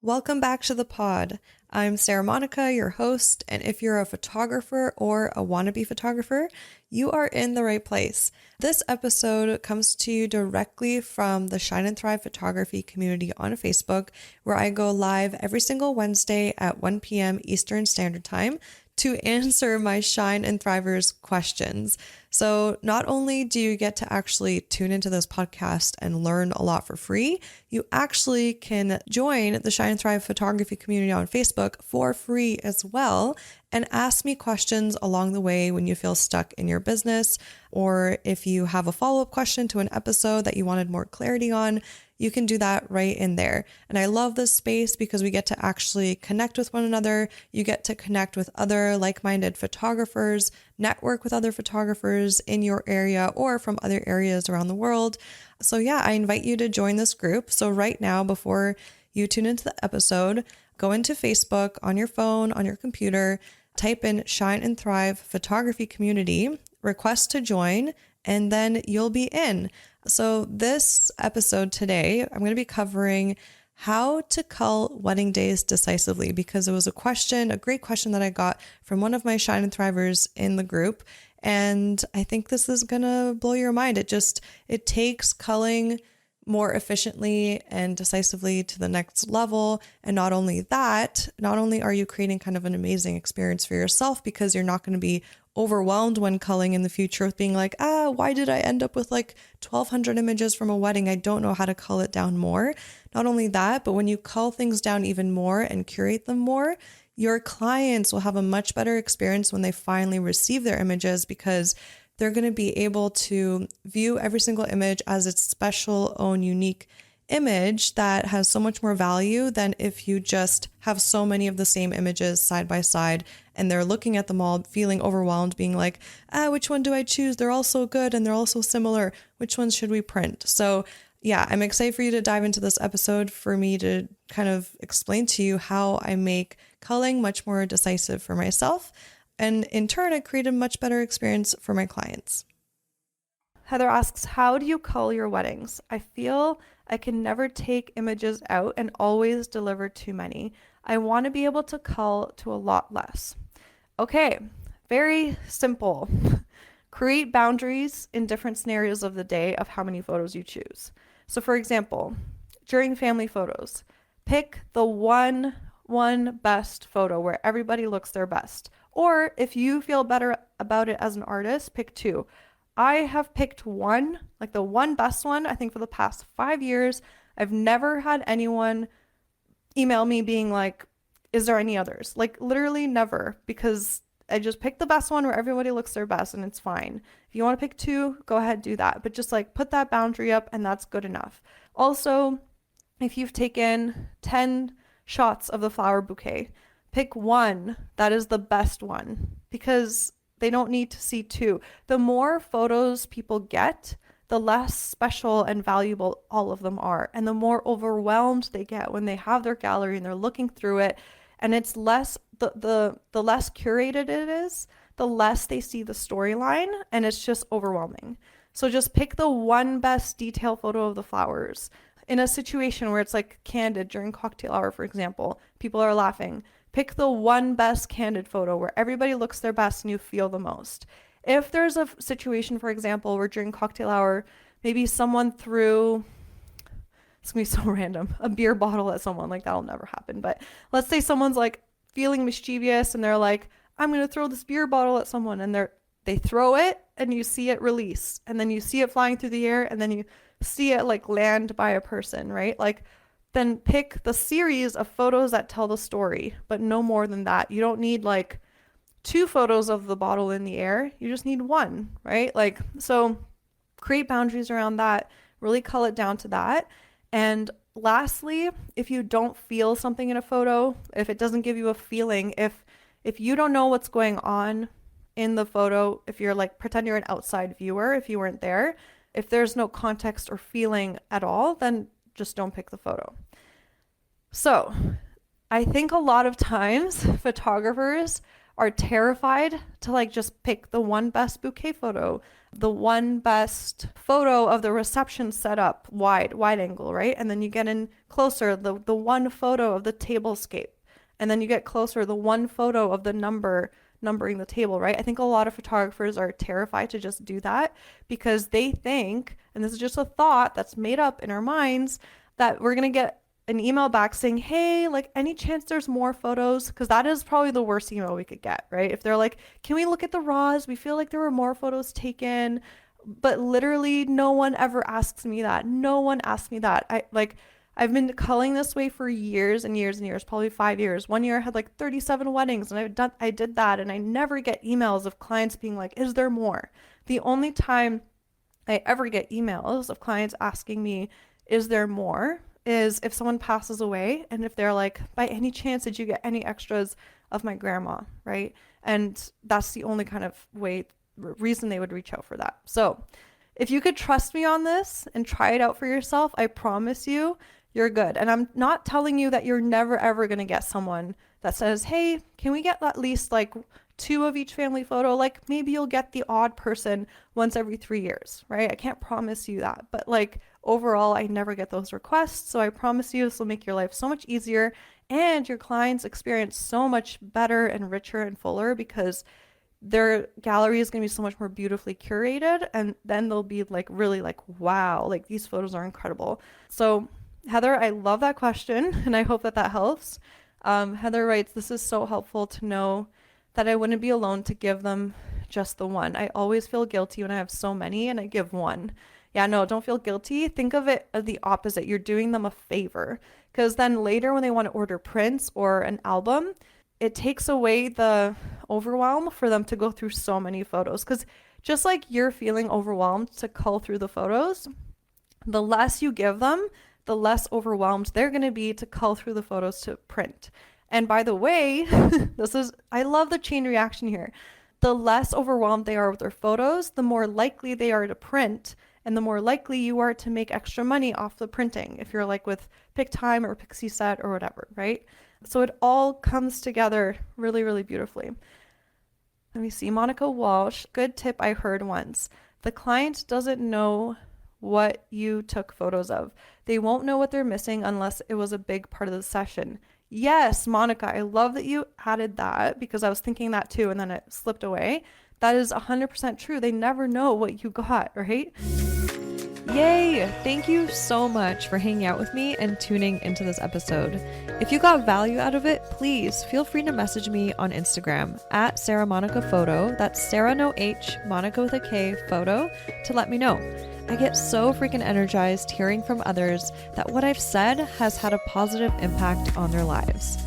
Welcome back to the pod. I'm Sara Monika, your host, and if you're a photographer or a wannabe photographer, you are in the right place. This episode comes to you directly from the Shine and Thrive photography community on Facebook, where I go live every single Wednesday at 1 p.m. Eastern Standard Time to answer my Shine and Thrivers questions. So not only do you get to actually tune into this podcast and learn a lot for free, you actually can join the Shine and Thrive photography community on Facebook for free as well and ask me questions along the way when you feel stuck in your business, or if you have a follow-up question to an episode that you wanted more clarity on. You can do that right in there. And I love this space because we get to actually connect with one another. You get to connect with other like-minded photographers, network with other photographers in your area or from other areas around the world. So yeah, I invite you to join this group. So right now, before you tune into the episode, go into Facebook on your phone, on your computer, type in Shine and Thrive Photography Community, request to join, and then you'll be in. So this episode today, I'm going to be covering how to cull wedding days decisively, because it was a great question that I got from one of my Shine and Thrivers in the group. And I think this is going to blow your mind. It takes culling more efficiently and decisively to the next level. And not only that, not only are you creating kind of an amazing experience for yourself, because you're not going to be overwhelmed when culling in the future with being like, why did I end up with like 1,200 images from a wedding? I don't know how to cull it down more. Not only that, but when you cull things down even more and curate them more, your clients will have a much better experience when they finally receive their images, because they're going to be able to view every single image as its special own unique image that has so much more value than if you just have so many of the same images side by side and they're looking at them all feeling overwhelmed, being like, which one do I choose? They're all so good and they're all so similar. Which ones should we print? So yeah, I'm excited for you to dive into this episode for me to kind of explain to you how I make culling much more decisive for myself. And in turn, I create a much better experience for my clients. Heather asks, how do you cull your weddings? I feel I can never take images out and always deliver too many. I want to be able to cull to a lot less. Okay, very simple. Create boundaries in different scenarios of the day of how many photos you choose. So for example, during family photos, pick the one best photo where everybody looks their best. Or if you feel better about it as an artist, pick two. I have picked one, like the one best one, I think for the past 5 years. I've never had anyone email me being like, is there any others? Like literally never, because I just picked the best one where everybody looks their best and it's fine. If you want to pick two, go ahead, do that. But just like put that boundary up and that's good enough. Also, if you've taken 10 shots of the flower bouquet, pick one that is the best one, because they don't need to see two. The more photos people get, the less special and valuable all of them are. And the more overwhelmed they get when they have their gallery and they're looking through it. And it's less, the less curated it is, the less they see the storyline, and it's just overwhelming. So just pick the one best detail photo of the flowers. In a situation where it's like candid during cocktail hour, for example, people are laughing. Pick the one best candid photo where everybody looks their best and you feel the most. If there's a situation, for example, where during cocktail hour, maybe someone threw, it's gonna be so random, a beer bottle at someone, like that'll never happen. But let's say someone's like feeling mischievous and they're like, I'm gonna throw this beer bottle at someone, and they throw it and you see it release, and then you see it flying through the air, and then you see it like land by a person, right? Like, then pick the series of photos that tell the story, but no more than that. You don't need like 2 photos of the bottle in the air. You just need one, right? Like, so create boundaries around that, really cull it down to that. And lastly, if you don't feel something in a photo, if it doesn't give you a feeling, if you don't know what's going on in the photo, if you're like, pretend you're an outside viewer, if you weren't there, if there's no context or feeling at all, then just don't pick the photo. So I think a lot of times photographers are terrified to like just pick the one best bouquet photo, the one best photo of the reception setup, wide angle, right? And then you get in closer, the one photo of the tablescape. And then you get closer, the one photo of the numbering the table, right? I think a lot of photographers are terrified to just do that because they think, and this is just a thought that's made up in our minds, that we're going to get an email back saying, hey, like any chance there's more photos? Because that is probably the worst email we could get, right? If they're like, can we look at the raws? We feel like there were more photos taken. But literally no one ever asks me that. No one asks me that. I've been culling this way for years and years and years, probably 5 years. One year I had like 37 weddings and I did that, and I never get emails of clients being like, is there more? The only time I ever get emails of clients asking me, is there more, is if someone passes away and if they're like, by any chance, did you get any extras of my grandma, right? And that's the only kind of reason they would reach out for that. So if you could trust me on this and try it out for yourself, I promise you're good. And I'm not telling you that you're never ever going to get someone that says, hey, can we get at least like 2 of each family photo? Like maybe you'll get the odd person once every 3 years, right? I can't promise you that, but like overall, I never get those requests. So I promise you this will make your life so much easier and your clients' experience so much better and richer and fuller, because their gallery is going to be so much more beautifully curated. And then they'll be like, really like, wow, like these photos are incredible. So Heather, I love that question, and I hope that helps. Heather writes, this is so helpful to know that I wouldn't be alone to give them just the one. I always feel guilty when I have so many and I give one. Yeah, no, don't feel guilty. Think of it as the opposite. You're doing them a favor, because then later when they want to order prints or an album, it takes away the overwhelm for them to go through so many photos. Because just like you're feeling overwhelmed to cull through the photos, the less you give them, the less overwhelmed they're going to be to cull through the photos to print. And by the way, I love the chain reaction here. The less overwhelmed they are with their photos, the more likely they are to print, and the more likely you are to make extra money off the printing if you're like with PicTime or Pixie Set or whatever, right? So it all comes together really, really beautifully. Let me see. Monica Walsh, good tip I heard once. The client doesn't know what you took photos of. They won't know what they're missing unless it was a big part of the session. Yes, Monica, I love that you added that, because I was thinking that too and then it slipped away. That is 100% true. They never know what you got, right? Yay! Thank you so much for hanging out with me and tuning into this episode. If you got value out of it, please feel free to message me on Instagram at Sara Monika Photo. That's Sara no H, Monika with a K, photo, to let me know. I get so freaking energized hearing from others that what I've said has had a positive impact on their lives.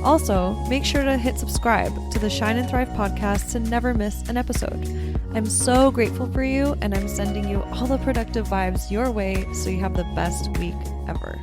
Also, make sure to hit subscribe to the Shine and Thrive podcast to never miss an episode. I'm so grateful for you, and I'm sending you all the productive vibes your way so you have the best week ever.